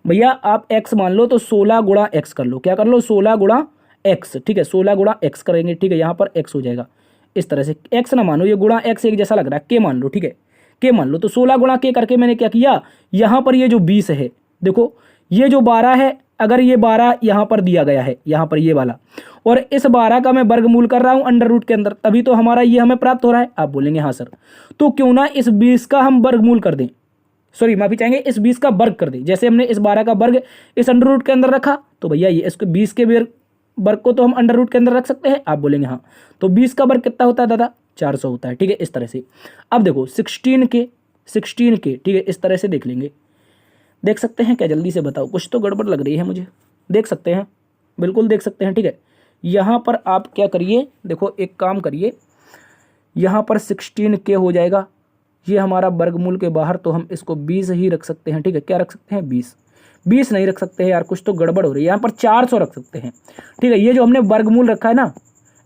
भैया आप एक्स मान लो तो 16 × x कर लो। क्या कर लो? 16 × x। ठीक है, 16 × x करेंगे। ठीक है, यहाँ पर x हो जाएगा इस तरह से। x ना मानो, ये गुणा x एक जैसा लग रहा है, k मान लो। ठीक है, k मान लो, तो 16 × k करके मैंने क्या किया, यहाँ पर ये जो 20 है, देखो ये जो 12 है, अगर ये 12 यहाँ पर दिया गया है, यहाँ पर ये वाला, और इस 12 का मैं वर्गमूल कर रहा हूँ अंडर रूट के अंदर, तभी तो हमारा ये हमें प्राप्त हो रहा है। आप बोलेंगे हाँ सर, तो क्यों ना इस 20 का हम वर्गमूल कर दें, सॉरी माफी चाहेंगे, इस 20 का वर्ग कर दें। जैसे हमने इस 12 का वर्ग इस अंडर रूट के अंदर रखा, तो भैया ये इसको 20 के वर्ग को तो हम अंडर रूट के अंदर रख सकते हैं। आप बोलेंगे हाँ, तो 20 का वर्ग कितना होता है दादा? 400 होता है। ठीक है, इस तरह से। अब देखो 16 के, ठीक है, इस तरह से देख लेंगे। देख सकते हैं क्या? जल्दी से बताओ, कुछ तो गड़बड़ लग रही है मुझे। देख सकते हैं, बिल्कुल देख सकते हैं। ठीक है, यहाँ पर आप क्या करिए, देखो एक काम करिए, यहाँ पर 16 के हो जाएगा, ये हमारा वर्गमूल के बाहर, तो हम इसको 20 ही रख सकते हैं। ठीक है, क्या रख सकते हैं? 20। 20 नहीं रख सकते हैं यार, कुछ तो गड़बड़ हो रही है। यहाँ पर 400 रख सकते हैं। ठीक है, ये जो हमने वर्गमूल रखा है ना,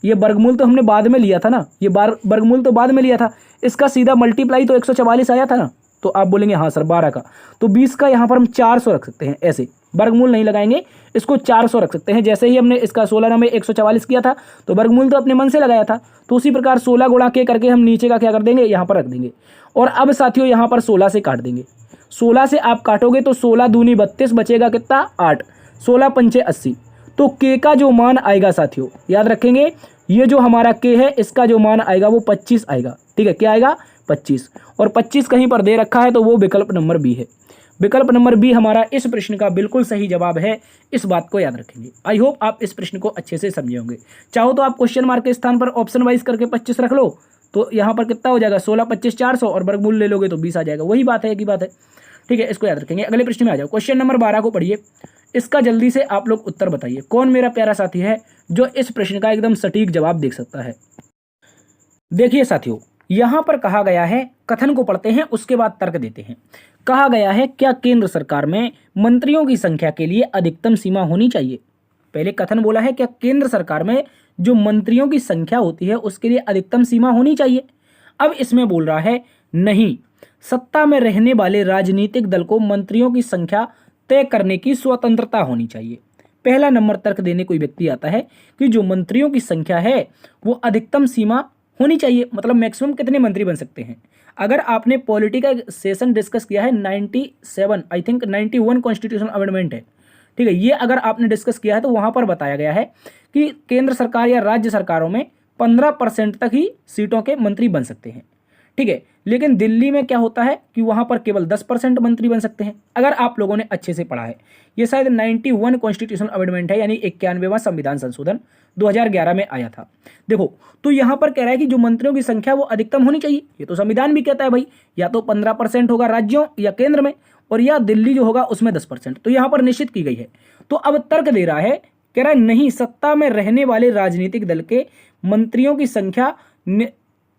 ये वर्गमूल तो हमने बाद में लिया था ना, ये वर्गमूल तो बाद में लिया था, इसका सीधा मल्टीप्लाई तो 144 आया था ना। तो आप बोलेंगे हाँ सर 12 का, तो 20 का यहाँ पर हम 400 रख सकते हैं। ऐसे वर्गमूल नहीं लगाएंगे, इसको 400 रख सकते हैं। जैसे ही हमने इसका 16 में 144 किया था, तो वर्गमूल तो अपने मन से लगाया था, तो उसी प्रकार 16 गुणा के करके हम नीचे का क्या कर देंगे, यहाँ पर रख देंगे। और अब साथियों यहाँ पर 16 से काट देंगे। 16 से आप काटोगे तो 16 दूनी 32, बचेगा कितना? 8। 16 पंचे 80। तो के का जो मान आएगा साथियों, याद रखेंगे, ये जो हमारा के है, इसका जो मान आएगा वो 25 आएगा। ठीक है, क्या आएगा? 25। और 25 कहीं पर दे रखा है, तो वो विकल्प नंबर बी है। विकल्प नंबर बी हमारा इस प्रश्न का बिल्कुल सही जवाब है। इस बात को याद रखेंगे। आई होप आप इस प्रश्न को अच्छे से समझे होंगे। चाहो तो आप क्वेश्चन मार्क के स्थान पर ऑप्शन वाइज करके 25 रख लो, तो यहाँ पर कितना हो जाएगा? 16 25 400, और वर्गमूल ले लोगे तो 20 आ जाएगा। वही बात है, एक ही बात है। ठीक है, इसको याद रखेंगे। अगले प्रश्न में आ जाओ। क्वेश्चन नंबर 12 को पढ़िए, इसका जल्दी से आप लोग उत्तर बताइए। कौन मेरा प्यारा साथी है जो इस प्रश्न का एकदम सटीक जवाब देख सकता है? देखिए साथियों, यहां पर कहा गया है, कथन को पढ़ते हैं उसके बाद तर्क देते हैं। कहा गया है, क्या केंद्र सरकार में मंत्रियों की संख्या के लिए अधिकतम सीमा होनी चाहिए? पहले कथन बोला है, क्या केंद्र सरकार में जो मंत्रियों की संख्या होती है उसके लिए अधिकतम सीमा होनी चाहिए। अब इसमें बोल रहा है नहीं, सत्ता में रहने वाले राजनीतिक दल को मंत्रियों की संख्या तय करने की स्वतंत्रता होनी चाहिए। पहला नंबर तर्क देने कोई व्यक्ति आता है कि जो मंत्रियों की संख्या है वो अधिकतम सीमा होनी चाहिए, मतलब मैक्सिमम कितने मंत्री बन सकते हैं। अगर आपने पॉलिटी का सेशन डिस्कस किया है 97 आई थिंक 91 कॉन्स्टिट्यूशन अमेंडमेंट है, ठीक है, ये अगर आपने डिस्कस किया है तो वहां पर बताया गया है कि केंद्र सरकार या राज्य सरकारों में 15% तक ही सीटों के मंत्री बन सकते हैं। ठीक है, लेकिन दिल्ली में क्या होता है कि वहां पर केवल 10% मंत्री बन सकते हैं। अगर आप लोगों ने अच्छे से पढ़ा है, ये शायद 91 कॉन्स्टिट्यूशन अमेंडमेंट है, यानी 91वां संविधान संशोधन 2011 में आया था। देखो, तो यहां पर कह रहा है कि जो मंत्रियों की संख्या वो अधिकतम होनी चाहिए। ये तो संविधान भी कहता है भाई, या तो 15% होगा राज्यों या केंद्र में, और या दिल्ली जो होगा उसमें 10%। तो यहां पर निश्चित की गई है। तो अब तर्क दे रहा है, कह रहा है नहीं, सत्ता में रहने वाले राजनीतिक दल के मंत्रियों की संख्या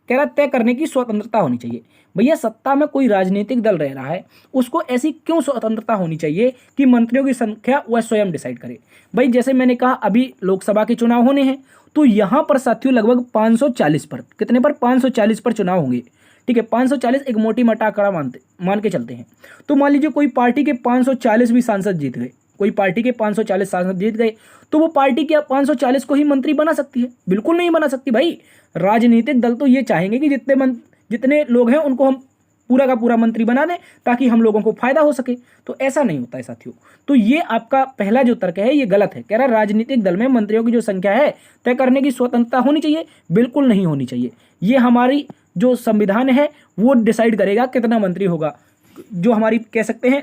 कह रहा तय करने की स्वतंत्रता होनी चाहिए। भैया, सत्ता में कोई राजनीतिक दल रह रहा है, उसको ऐसी क्यों स्वतंत्रता होनी चाहिए कि मंत्रियों की संख्या वह स्वयं डिसाइड करे। भाई जैसे मैंने कहा, अभी लोकसभा के चुनाव होने हैं, तो यहां पर साथियों लगभग 540 पर, कितने पर? 540 पर चुनाव होंगे। ठीक है, 540 एक मोटी मोटा आंकड़ा मान के चलते हैं। तो मान लीजिए कोई पार्टी के 540 भी सांसद जीत गए, कोई पार्टी के 540 सांसद जीत गए, तो वो पार्टी क्या 540 को ही मंत्री बना सकती है? बिल्कुल नहीं बना सकती भाई। राजनीतिक दल तो ये चाहेंगे कि जितने लोग हैं उनको हम पूरा का पूरा मंत्री बना दें, ताकि हम लोगों को फायदा हो सके। तो ऐसा नहीं होता है साथियों। तो ये आपका पहला जो तर्क है ये गलत है। कह रहा राजनीतिक दल में मंत्रियों की जो संख्या है तय करने की स्वतंत्रता होनी चाहिए, बिल्कुल नहीं होनी चाहिए। ये हमारी जो संविधान है वो डिसाइड करेगा कितना मंत्री होगा। जो हमारी कह सकते हैं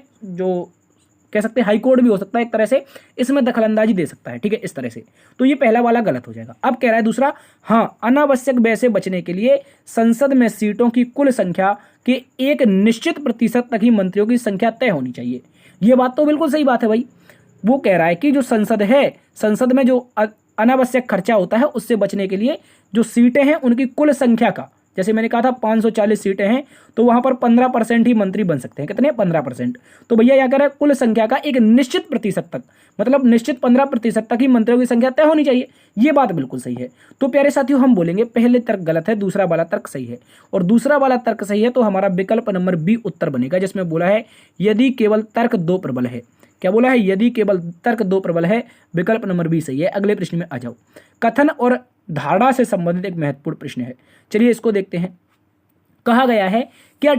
हाई कोर्ट भी हो सकता है एक तरह से, इसमें दखलंदाजी दे सकता है। ठीक है, इस तरह से। तो ये पहला वाला गलत हो जाएगा। अब कह रहा है दूसरा, हाँ, अनावश्यक व्यय से बचने के लिए संसद में सीटों की कुल संख्या के एक निश्चित प्रतिशत तक ही मंत्रियों की संख्या तय होनी चाहिए। ये बात तो बिल्कुल सही बात है भाई। वो कह रहा है कि जो संसद है, संसद में जो अनावश्यक खर्चा होता है उससे बचने के लिए जो सीटें हैं उनकी कुल संख्या का, जैसे मैंने कहा था 540 सीटें हैं, तो वहां पर 15% ही मंत्री बन सकते हैं। कितने? 15%। तो भैया क्या कह रहा है, कुल संख्या का एक निश्चित प्रतिशत तक, मतलब निश्चित 15% तक ही मंत्रियों की संख्या तय होनी चाहिए। ये बात बिल्कुल सही है। तो प्यारे साथियों, हम बोलेंगे पहले तर्क गलत है, दूसरा वाला तर्क सही है। और दूसरा वाला तर्क सही है तो हमारा विकल्प नंबर बी उत्तर बनेगा, जिसमें बोला है यदि केवल तर्क दो प्रबल है। क्या बोला है? यदि केवल तर्क दो प्रबल है। विकल्प नंबर बी सही है। अगले प्रश्न में आ जाओ। कथन और धारणा से संबंधित एक महत्वपूर्ण प्रश्न है, चलिए इसको देखते हैं। कहा गया है, क्या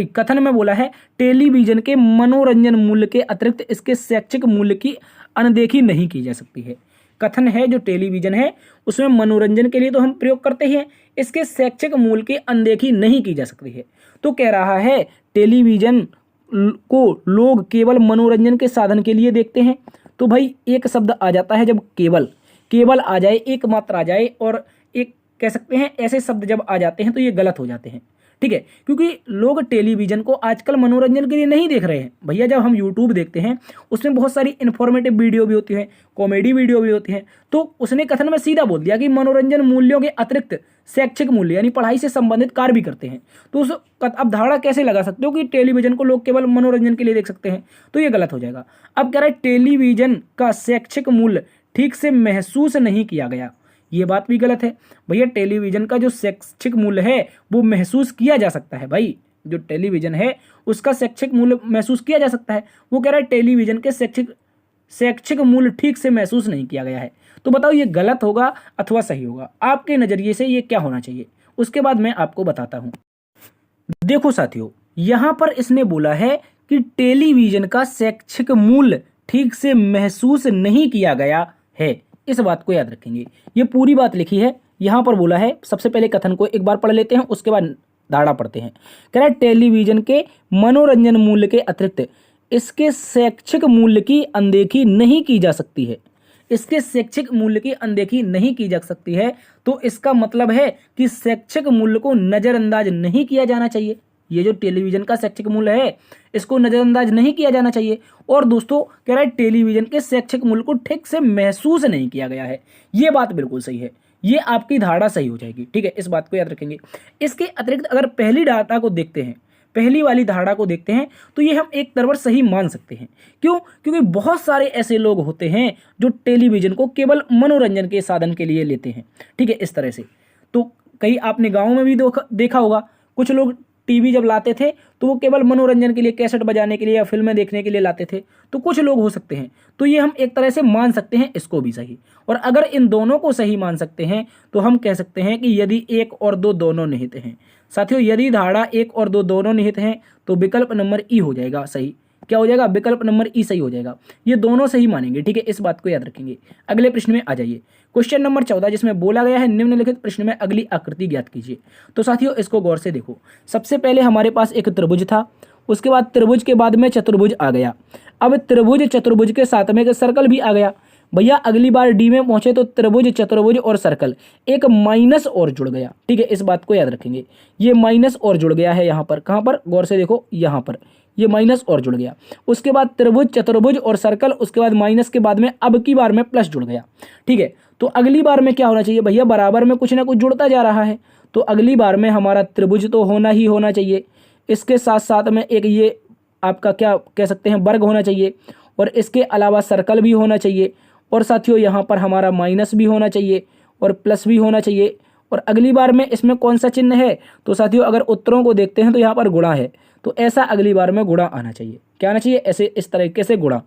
कथन में बोला है टेलीविजन के मनोरंजन मूल्य के अतिरिक्त इसके शैक्षिक मूल्य की अनदेखी नहीं की जा सकती है। कथन है जो टेलीविजन है उसमें मनोरंजन के लिए तो हम प्रयोग करते ही हैं, इसके शैक्षिक मूल्य की अनदेखी नहीं की जा सकती है। तो कह रहा है टेलीविजन को लोग केवल मनोरंजन के साधन के लिए देखते हैं। तो भाई एक शब्द आ जाता है, जब केवल आ जाए, एक मात्र आ जाए, और एक कह सकते हैं ऐसे शब्द जब आ जाते हैं तो ये गलत हो जाते हैं। ठीक है, क्योंकि लोग टेलीविजन को आजकल मनोरंजन के लिए नहीं देख रहे हैं भैया। जब हम यूट्यूब देखते हैं उसमें बहुत सारी इन्फॉर्मेटिव वीडियो भी होती है, कॉमेडी वीडियो भी होती है। तो उसने कथन में सीधा बोल दिया कि मनोरंजन मूल्यों के अतिरिक्त शैक्षिक मूल्य यानी पढ़ाई से संबंधित कार्य भी करते हैं। तो उस अब धारणा कैसे लगा सकते हो कि टेलीविजन को लोग केवल मनोरंजन के लिए देख सकते हैं, तो ये गलत हो जाएगा। अब कह रहा है टेलीविजन का शैक्षिक मूल्य ठीक से महसूस नहीं किया गया, ये बात भी गलत है। भैया टेलीविजन का जो शैक्षिक मूल्य है वो महसूस किया जा सकता है। भाई जो टेलीविजन है उसका शैक्षिक मूल्य महसूस किया जा सकता है। वो कह रहा है टेलीविजन के शैक्षिक मूल्य ठीक से महसूस नहीं किया गया है। तो बताओ ये गलत होगा अथवा सही होगा, आपके नजरिए से ये क्या होना चाहिए, उसके बाद मैं आपको बताता हूं। देखो साथियों, यहां पर इसने बोला है कि टेलीविजन का शैक्षिक मूल्य ठीक से महसूस नहीं किया गया है। इस बात को याद रखेंगे, ये पूरी बात लिखी है। यहां पर बोला है, सबसे पहले कथन को एक बार पढ़ लेते हैं, उसके बाद धारणा पढ़ते हैं। कह रहा है टेलीविजन के मनोरंजन मूल्य के अतिरिक्त इसके शैक्षिक मूल्य की अनदेखी नहीं की जा सकती है। इसके शैक्षिक मूल्य की अनदेखी नहीं की जा सकती है, तो इसका मतलब है कि शैक्षिक मूल्य को नजरअंदाज नहीं किया जाना चाहिए। ये जो टेलीविजन का शैक्षिक मूल्य है इसको नजरअंदाज नहीं किया जाना चाहिए। और दोस्तों कह रहा है टेलीविजन के शैक्षिक मूल्य को ठीक से महसूस नहीं किया गया है, ये बात बिल्कुल सही है। ये आपकी धारणा सही हो जाएगी, ठीक है, इस बात को याद रखेंगे। इसके अतिरिक्त अगर पहली डाटा को देखते हैं, पहली वाली धारणा को देखते हैं, तो ये हम एक तरफ सही मान सकते हैं। क्यों? क्योंकि बहुत सारे ऐसे लोग होते हैं जो टेलीविजन को केवल मनोरंजन के साधन के लिए लेते हैं, ठीक है, इस तरह से। तो कई आपने गाँव में भी देखा होगा, कुछ लोग टीवी जब लाते थे तो वो केवल मनोरंजन के लिए, कैसेट बजाने के लिए या फिल्में देखने के लिए लाते थे। तो कुछ लोग हो सकते हैं, तो ये हम एक तरह से मान सकते हैं इसको भी सही। और अगर इन दोनों को सही मान सकते हैं तो हम कह सकते हैं कि यदि 1 और 2 दोनों निहित हैं। साथियों यदि धारणा 1 और 2 दोनों निहित हैं तो विकल्प नंबर ई हो जाएगा सही। क्या हो जाएगा? विकल्प नंबर ई सही हो जाएगा। ये दोनों सही मानेंगे, ठीक है, इस बात को याद रखेंगे। अगले प्रश्न में आ जाइए, क्वेश्चन नंबर 14, जिसमें बोला गया है निम्नलिखित प्रश्न में अगली आकृति ज्ञात कीजिए। तो साथियों इसको गौर से देखो। सबसे पहले हमारे पास एक त्रिभुज था, उसके बाद त्रिभुज के बाद में चतुर्भुज आ गया। अब त्रिभुज चतुर्भुज के साथ में एक सर्कल भी आ गया। भैया अगली बार डी में पहुंचे तो त्रिभुज चतुर्भुज और सर्कल एक माइनस और जुड़ गया, ठीक है, इस बात को याद रखेंगे। ये माइनस और जुड़ गया है यहाँ पर, कहाँ पर? गौर से देखो, यहाँ पर ये माइनस और जुड़ गया। उसके बाद त्रिभुज चतुर्भुज और सर्कल, उसके बाद माइनस के बाद में अब की बार में प्लस जुड़ गया, ठीक है। तो अगली बार में क्या होना चाहिए भैया? बराबर में कुछ ना कुछ जुड़ता जा रहा है, तो अगली बार में हमारा त्रिभुज तो होना ही होना चाहिए। इसके साथ साथ में एक ये आपका क्या कह सकते हैं, वर्ग होना चाहिए, और इसके अलावा सर्कल भी होना चाहिए। और साथियों यहाँ पर हमारा माइनस भी होना चाहिए और प्लस भी होना चाहिए। और अगली बार में इसमें कौन सा चिन्ह है? तो साथियों अगर उत्तरों को देखते हैं तो यहाँ पर गुणा है, तो ऐसा अगली बार में गुणा आना चाहिए। क्या आना चाहिए? ऐसे, इस तरीके से गुणा।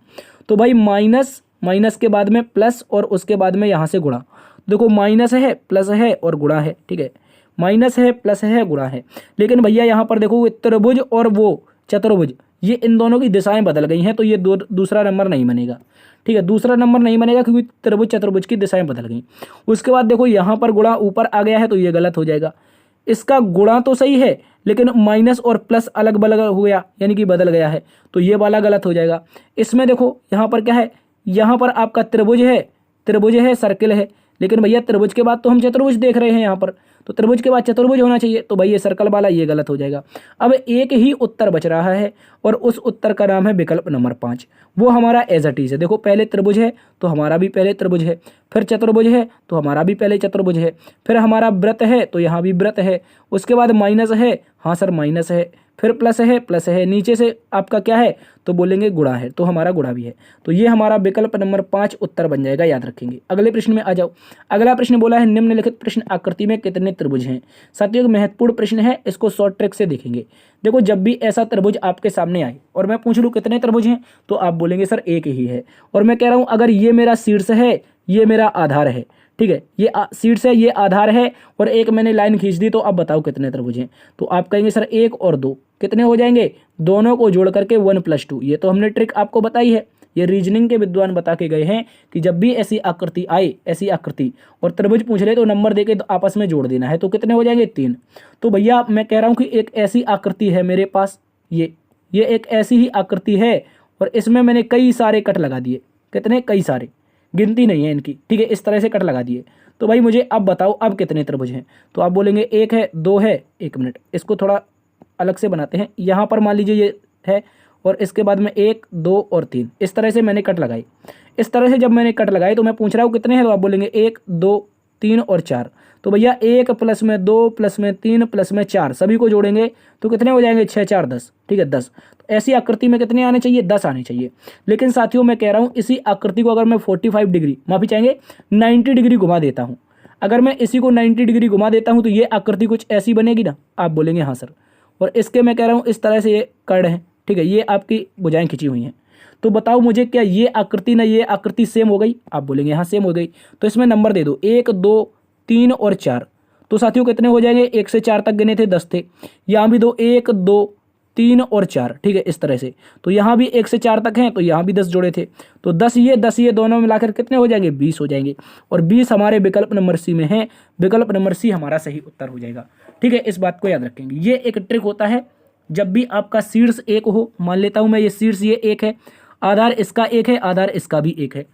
तो भाई माइनस, माइनस के बाद में प्लस और उसके बाद में यहाँ से गुणा। देखो माइनस है, प्लस है और गुणा है, ठीक है, माइनस है, प्लस है, गुणा है। लेकिन भैया यहाँ पर देखो त्रिभुज और वो चतुर्भुज, ये इन दोनों की दिशाएं बदल गई हैं, तो ये दूसरा नंबर नहीं बनेगा, ठीक है, दूसरा नंबर नहीं बनेगा क्योंकि त्रिभुज चतुर्भुज की दिशाएं बदल गई। उसके बाद देखो यहाँ पर गुणा ऊपर आ गया है, तो ये गलत हो जाएगा। इसका गुणा तो सही है लेकिन माइनस और प्लस अलग बलग हो गया, यानी कि बदल गया है, तो ये वाला गलत हो जाएगा। इसमें देखो यहाँ पर क्या है, यहाँ पर आपका त्रिभुज है, सर्किल है, लेकिन भैया त्रिभुज के बाद तो हम चतुर्भुज देख रहे हैं यहाँ पर, तो त्रिभुज के बाद चतुर्भुज होना चाहिए, तो भाई ये सर्कल वाला ये गलत हो जाएगा। अब एक ही उत्तर बच रहा है और उस उत्तर का नाम है विकल्प नंबर 5। वो हमारा एज इट इज है। देखो पहले त्रिभुज है तो हमारा भी पहले त्रिभुज है, फिर चतुर्भुज है तो हमारा भी पहले चतुर्भुज है, फिर हमारा व्रत है तो यहाँ भी व्रत है, उसके बाद माइनस है, हाँ सर माइनस है, फिर प्लस है, नीचे से आपका क्या है तो बोलेंगे गुणा है, तो हमारा गुणा भी है। तो ये हमारा विकल्प नंबर 5 उत्तर बन जाएगा, याद रखेंगे। अगले प्रश्न में आ जाओ। अगला प्रश्न बोला है निम्नलिखित प्रश्न आकृति में कितने त्रिभुज हैं। साथियों एक महत्वपूर्ण प्रश्न है, इसको शॉर्ट ट्रिक से देखेंगे। देखो जब भी ऐसा त्रिभुज आपके सामने आए और मैं पूछ लूँ कितने त्रिभुज हैं, तो आप बोलेंगे सर एक ही है। और मैं कह रहा हूँ अगर ये मेरा शीर्ष है, ये मेरा आधार है, ठीक है, ये शीर्ष है, ये आधार है, और एक मैंने लाइन खींच दी, तो अब बताओ कितने त्रिभुज हैं। तो आप कहेंगे सर 1 और 2 कितने हो जाएंगे? दोनों को जोड़ करके 1 + 2। ये तो हमने ट्रिक आपको बताई है, ये रीजनिंग के विद्वान बता के गए हैं कि जब भी ऐसी आकृति आए, ऐसी आकृति और त्रिभुज पूछ ले तो नंबर देके तो आपस में जोड़ देना है, तो कितने हो जाएंगे? 3। तो भैया मैं कह रहा हूँ कि एक ऐसी आकृति है मेरे पास, ये एक ऐसी ही आकृति है और इसमें मैंने कई सारे कट लगा दिए। कितने? कई सारे, गिनती नहीं है इनकी, ठीक है, इस तरह से कट लगा दिए। तो भाई मुझे अब बताओ अब कितने त्रिभुज हैं। तो आप बोलेंगे 1 है, 2 है, 1 मिनट इसको थोड़ा अलग से बनाते हैं। यहाँ पर मान लीजिए ये है और इसके बाद में 1, 2 और 3, इस तरह से मैंने कट लगाई। इस तरह से जब मैंने कट लगाई तो मैं पूछ रहा हूँ कितने हैं, तो आप बोलेंगे 1, 2, 3 और 4। तो भैया 1 प्लस में 2 प्लस में 3 प्लस में 4 सभी को जोड़ेंगे तो कितने हो जाएंगे, 6 4 10, ठीक है 10। तो ऐसी आकृति में कितने आने चाहिए, 10 आने चाहिए। लेकिन साथियों मैं कह रहा हूँ इसी आकृति को अगर मैं 45 डिग्री, माफी चाहेंगे 90 डिग्री घुमा देता हूँ, अगर मैं इसी को 90 डिग्री घुमा देता हूँ तो ये आकृति कुछ ऐसी बनेगी ना, आप बोलेंगे हाँ सर। और इसके मैं कह रहा हूँ इस तरह से ये कर्ण है, ठीक है, ये आपकी भुजाएं खिंची हुई हैं। तो बताओ मुझे क्या ये आकृति ना ये आकृति सेम हो गई, आप बोलेंगे हाँ सेम हो गई। तो इसमें नंबर दे दो 1 2 3 और 4। तो साथियों कितने हो जाएंगे, 1 से 4 तक गिने थे 10 थे, यहाँ भी दो 1 2 3 और 4, ठीक है इस तरह से। तो यहाँ भी 1 से 4 तक हैं तो यहाँ भी 10 जोड़े थे, तो 10 ये दोनों मिलाकर कितने हो जाएंगे, 20 हो जाएंगे। और 20 हमारे विकल्प नंबर सी में है, विकल्प नंबर सी हमारा सही उत्तर हो जाएगा, ठीक है। इस बात को याद रखेंगे। ये एक ट्रिक होता है जब भी आपका शीर्ष 1 हो, मान लेता हूं मैं ये शीर्ष ये 1 है, आधार इसका 1 है, आधार इसका भी 1 है,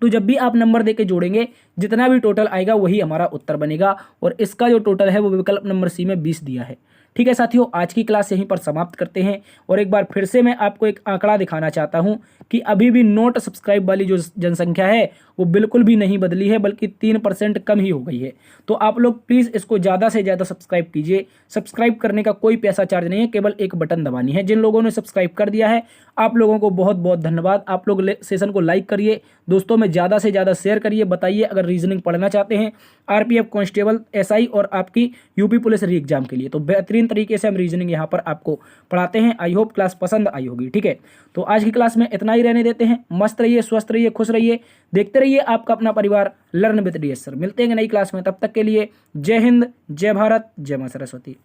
तो जब भी आप नंबर देके जोड़ेंगे जितना भी टोटल आएगा वही हमारा उत्तर बनेगा। और इसका जो टोटल है वो विकल्प नंबर सी में 20 दिया है, ठीक है साथियों। आज की क्लास यहीं पर समाप्त करते हैं। और एक बार फिर से मैं आपको एक आंकड़ा दिखाना चाहता हूं कि अभी भी नोट सब्सक्राइब वाली जो जनसंख्या है वो बिल्कुल भी नहीं बदली है, बल्कि 3% कम ही हो गई है। तो आप लोग प्लीज़ इसको ज़्यादा से ज़्यादा सब्सक्राइब कीजिए। सब्सक्राइब करने का कोई पैसा चार्ज नहीं है, केवल एक बटन दबानी है। जिन लोगों ने सब्सक्राइब कर दिया है आप लोगों को बहुत बहुत धन्यवाद। आप लोग सेशन को लाइक करिए, दोस्तों में ज़्यादा से ज़्यादा शेयर करिए। बताइए अगर रीजनिंग पढ़ना चाहते हैं आरपीएफ कांस्टेबल एसआई और आपकी यूपी पुलिस री एग्जाम के लिए, तो बेहतरीन तरीके से हम रीजनिंग यहाँ पर आपको पढ़ाते हैं। आई होप क्लास पसंद आई होगी, ठीक है। तो आज की क्लास में इतना ही रहने देते हैं। मस्त रहिए, स्वस्थ रहिए, खुश रहिए, देखते रहिए आपका अपना परिवार लर्न विद डीएस सर। मिलते हैं नई क्लास में, तब तक के लिए जय हिंद, जय भारत, जय मां सरस्वती।